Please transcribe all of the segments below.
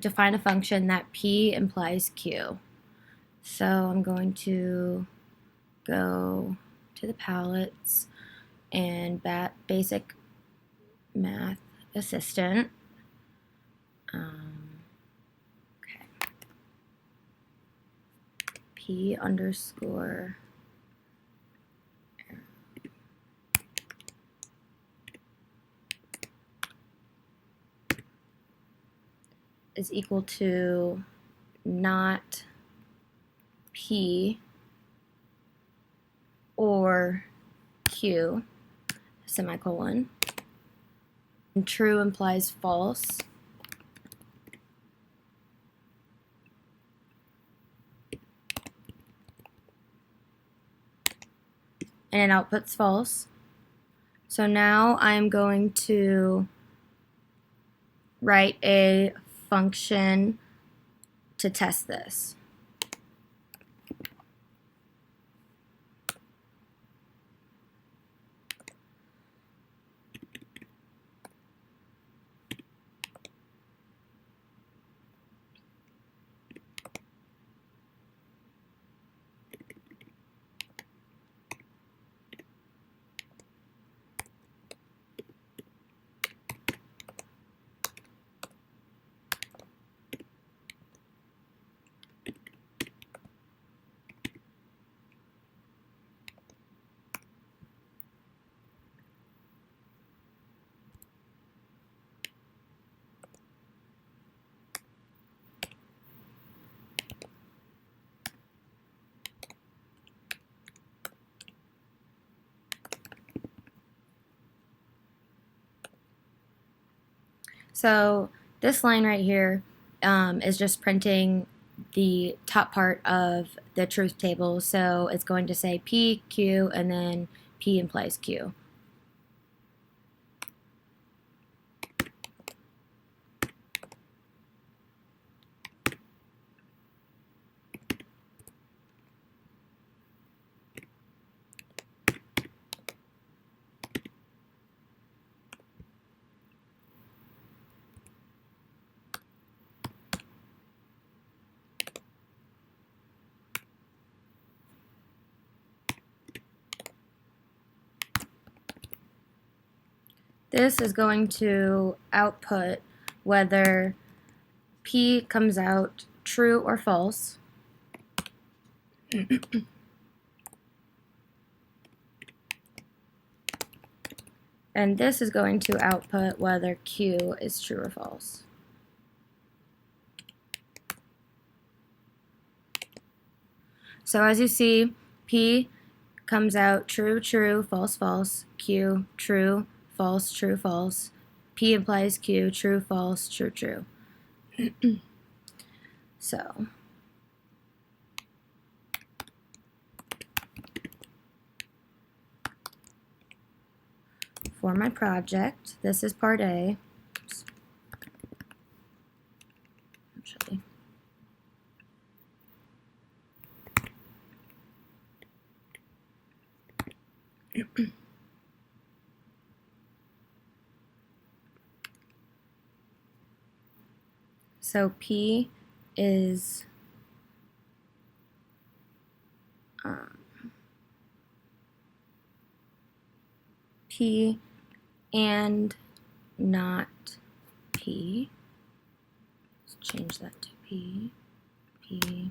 define a function that P implies Q. So I'm going to go to the palettes and basic math assistant. Okay. P underscore is equal to not P or Q, semicolon. And true implies false. And it outputs false. So now I'm going to write a function to test this. So this line right here is just printing the top part of the truth table. So it's going to say P, Q, and then P implies Q. This is going to output whether P comes out true or false. And this is going to output whether Q is true or false. So as you see, P comes out true, true, false, false, Q, true, false, true, false. P implies Q, true, false, true, true. So for my project, this is part A. Oops. Actually. So P is P and not P. Let's change that to P. P.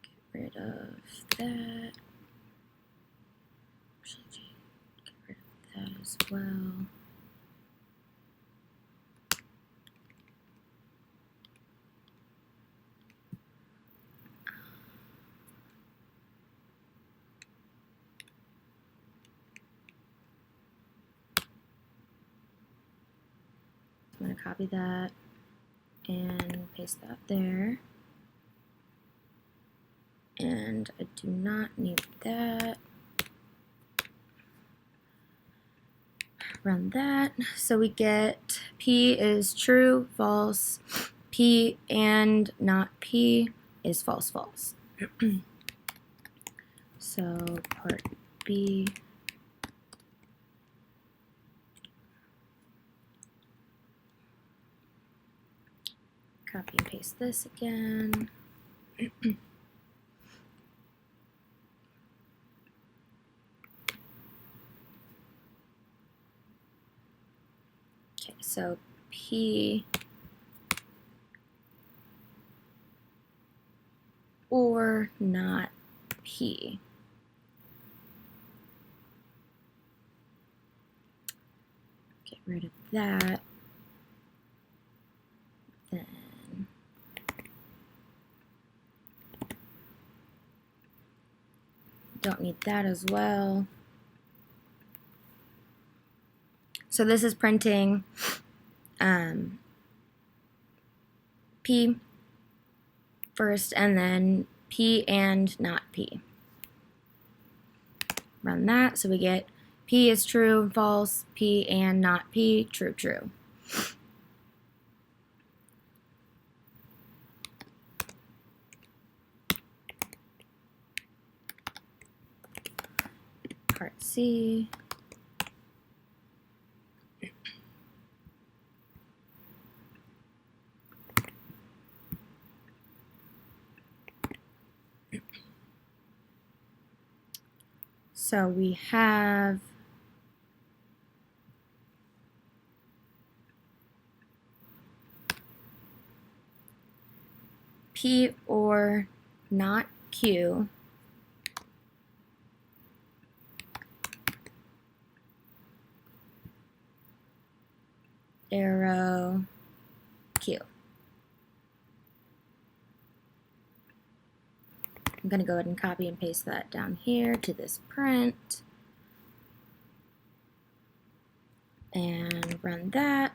Get rid of that. Actually, get rid of that as well. I'm going to copy that and paste that there. And I do not need that. Run that. So we get P is true, false. P and not P is false, false. So part B. Copy and paste this again. Okay, so P or not P. Get rid of that. Then don't need that as well. So this is printing P first and then P and not P. Run that, so we get P is true and false, P and not P, true, true. Part C. So we have P or not Q, arrow Q. I'm going to go ahead and copy and paste that down here to this print and run that.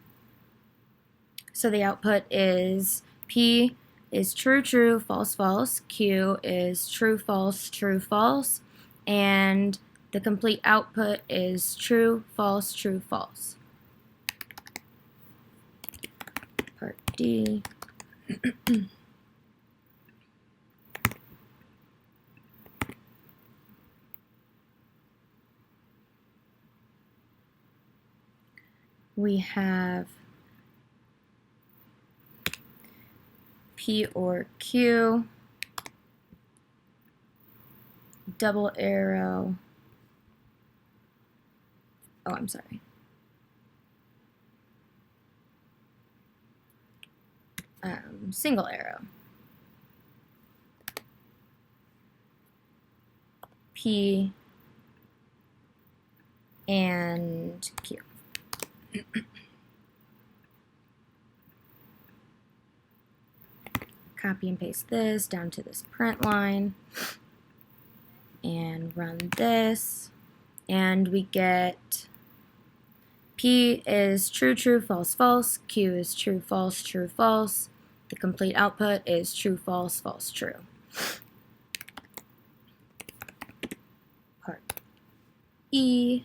So the output is P is true, true, false, false. Q is true, false, true, false. And the complete output is true, false, true, false. Part D. We have P or Q, double arrow, oh, I'm sorry. Single arrow. P and Q. Copy and paste this down to this print line and run this, and we get P is true, true, false, false. Q is true, false, true, false. The complete output is true, false, false, true. Part E.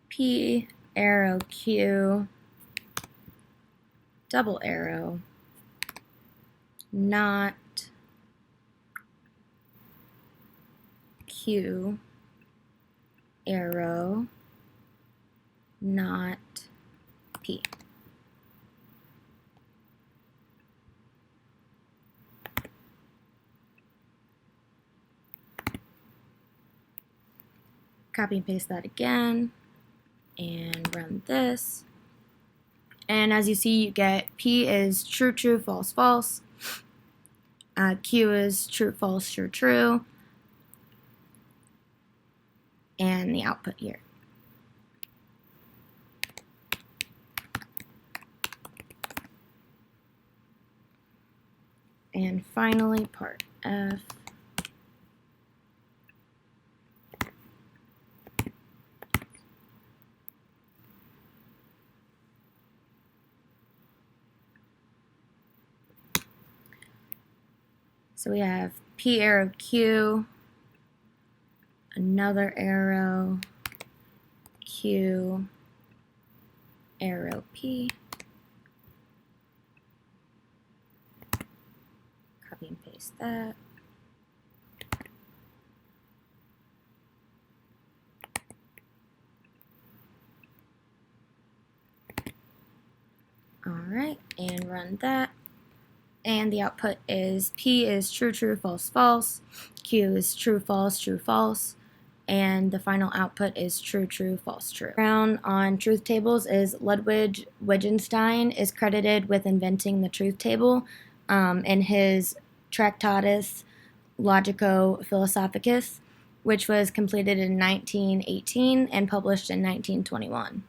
P, arrow, Q, double arrow, not Q, arrow, not P. Copy and paste that again and run this. And as you see, you get P is true, true, false, false. Q is true, false, true, true. And the output here. And finally, part F. So we have P arrow Q, another arrow, Q, arrow P, paste that. Alright, and run that. And the output is P is true, true, false, false. Q is true, false, true, false. And the final output is true, true, false, true. Background on truth tables is Ludwig Wittgenstein is credited with inventing the truth table in his Tractatus Logico-Philosophicus, which was completed in 1918 and published in 1921.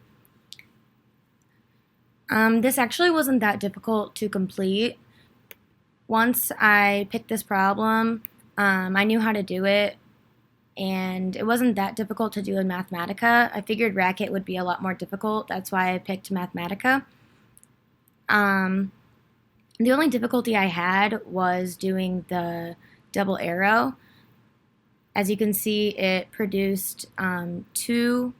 This actually wasn't that difficult to complete. Once I picked this problem, I knew how to do it, and it wasn't that difficult to do in Mathematica. I figured Racket would be a lot more difficult. That's why I picked Mathematica. The only difficulty I had was doing the double arrow. As you can see, it produced two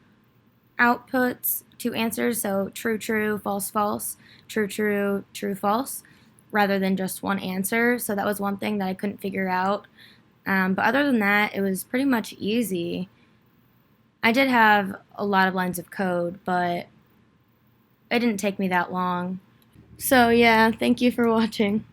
outputs, two answers, so true, true, false, false, true, true, true, false, rather than just one answer. So that was one thing that I couldn't figure out. But other than that, it was pretty much easy. I did have a lot of lines of code, but it didn't take me that long. So yeah, thank you for watching.